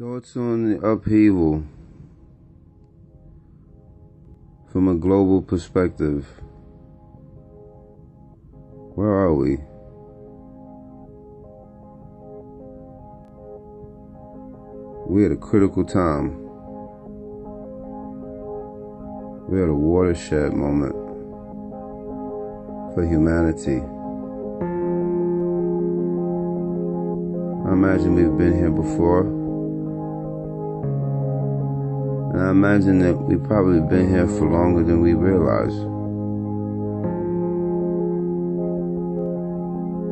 Thoughts on the upheaval from a global perspective. Where are we? We're at a critical time. We're at a watershed moment for humanity. I imagine we've been here before. And I imagine that we've probably been here for longer than we realize.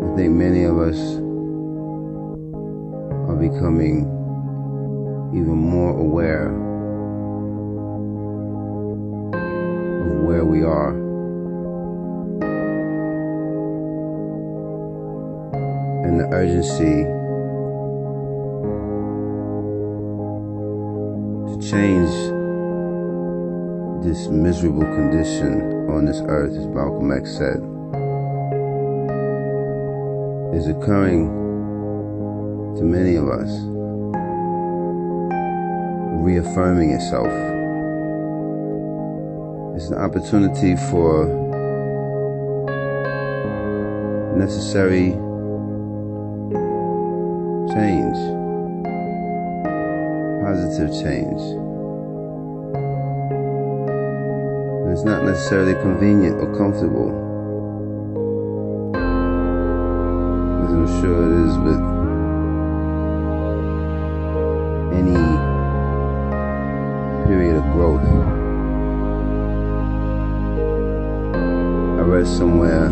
I think many of us are becoming even more aware of where we are. And the urgency change this miserable condition on this earth, as Malcolm X said, is occurring to many of us, reaffirming itself. It's an opportunity for necessary change. Positive change. And it's not necessarily convenient or comfortable, as I'm sure it is with any period of growth. I read somewhere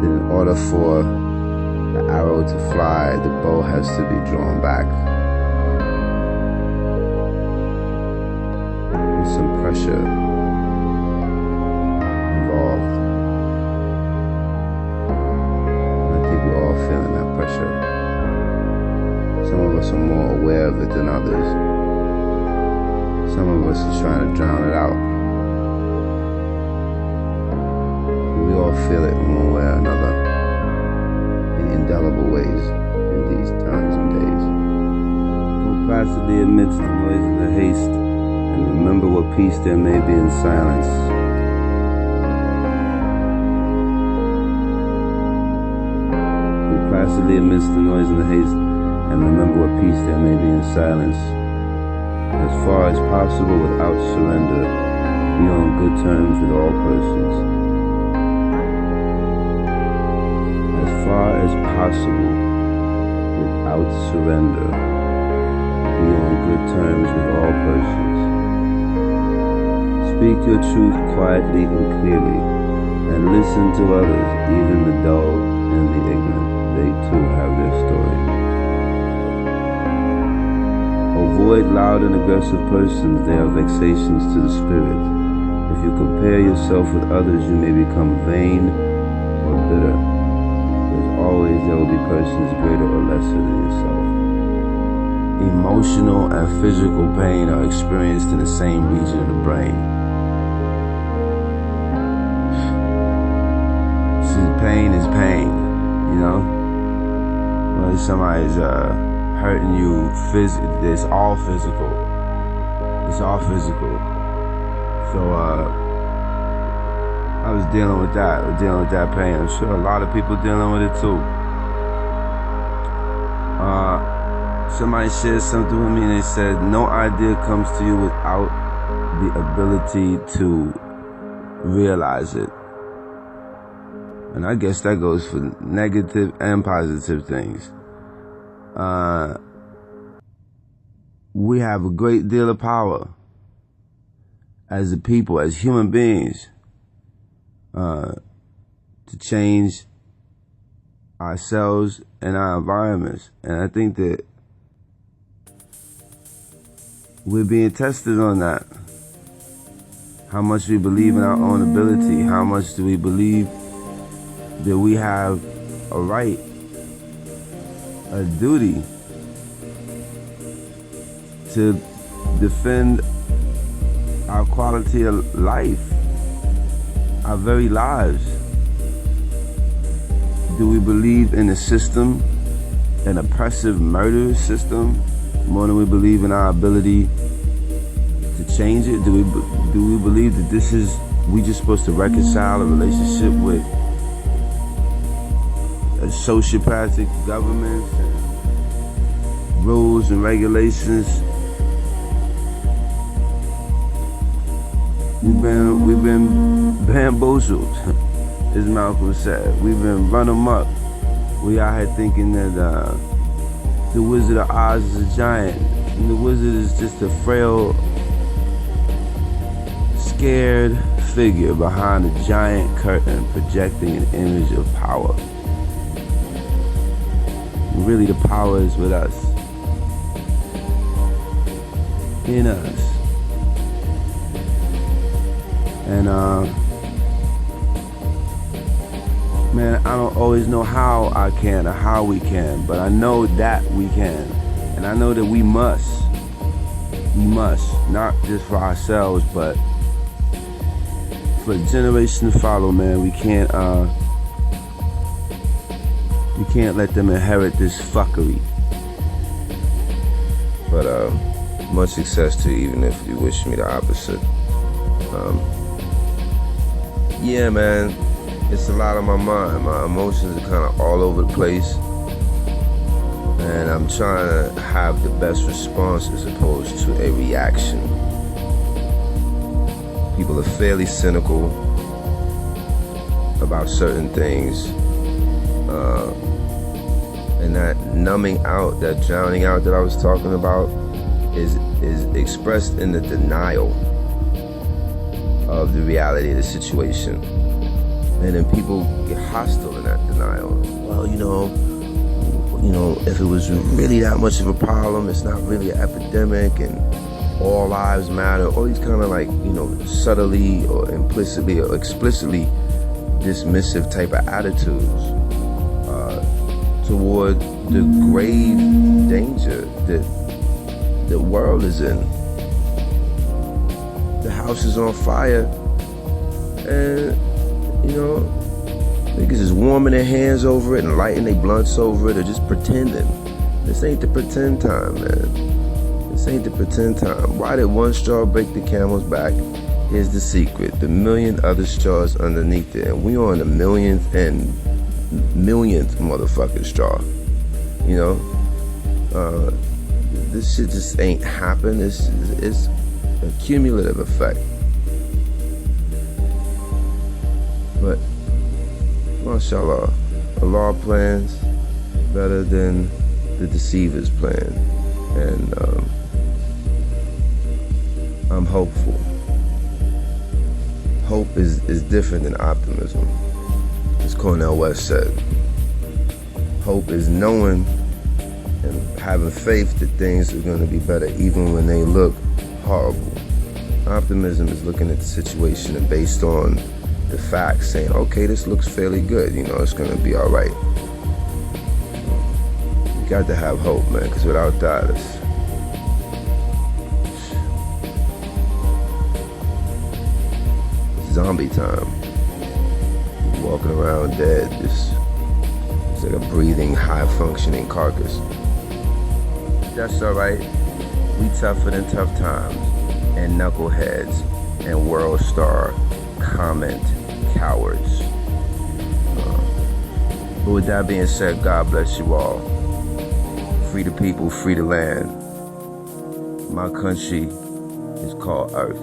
that in order for the arrow to fly, the bow has to be drawn back. Some pressure involved. And I think we're all feeling that pressure. Some of us are more aware of it than others. Some of us are trying to drown it out. We all feel it in one way or another, in indelible ways, in these times and days. Go placidly amidst the noise and the haste, and remember what peace there may be in silence. Go placidly amidst the noise and the haste, and remember what peace there may be in silence. As far as possible without surrender, be on good terms with all persons. As far as possible without surrender, be on good terms with all persons. Speak your truth quietly and clearly, and listen to others, even the dull and the ignorant. They too have their story. Avoid loud and aggressive persons. They are vexations to the spirit. If you compare yourself with others, you may become vain or bitter. As always, there will be persons greater or lesser than yourself. Emotional and physical pain are experienced in the same region of the brain. Pain is pain, you know? When somebody's hurting you physically, it's all physical. It's all physical. So I was dealing with that. Pain. I'm sure a lot of people dealing with it too. Somebody shared something with me and they said, no idea comes to you without the ability to realize it. And I guess that goes for negative and positive things. We have a great deal of power as a people, as human beings, to change ourselves and our environments. And I think that we're being tested on that. How much we believe in our own ability? How much do we believe that we have a right, a duty to defend our quality of life, our very lives? Do we believe in a system an oppressive murder system more than we believe in our ability to change it? Do we believe that we just supposed to reconcile a relationship with a sociopathic government and rules and regulations? We've been bamboozled, as Malcolm said. We've been run amok. We out here thinking that the Wizard of Oz is a giant, and the wizard is just a frail, scared figure behind a giant curtain projecting an image of power. And really, the power is with us, in us. And man, I don't always know how I can or how we can, but I know that we can. And I know that we must, not just for ourselves, but for the generation to follow, man. We can't let them inherit this fuckery. But much success to you, even if you wish me the opposite. Yeah, man, it's a lot on my mind. My emotions are kind of all over the place, and I'm trying to have the best response as opposed to a reaction. People are fairly cynical about certain things, and that numbing out, that drowning out that I was talking about is expressed in the denial of the reality of the situation. And then people get hostile in that denial. Well, you know, if it was really that much of a problem, it's not really an epidemic, and all lives matter. All these kind of like, subtly or implicitly or explicitly dismissive type of attitudes toward the grave danger that the world is in. The house is on fire, and niggas is warming their hands over it and lighting their blunts over it, or just pretending. This ain't the pretend time, man. This ain't the pretend time. Why did one straw break the camel's back? Here's the secret: the million other straws underneath it, and we on the millionth motherfucking straw. This shit just ain't happen. It's a cumulative effect. But mashallah, Allah plans better than the deceiver's plan, and I'm hopeful. Hope is different than optimism, as Cornel West said. Hope is knowing and having faith that things are going to be better even when they look horrible. Optimism is looking at the situation and based on the facts saying, okay, this looks fairly good, it's going to be all right. You got to have hope, man, because without that, it's zombie time. Walking around dead, it's like a breathing, high-functioning carcass. That's all right. We tougher than tough times, and knuckleheads, and world star comment cowards. But with that being said, God bless you all. Free the people, free the land. My country is called Earth.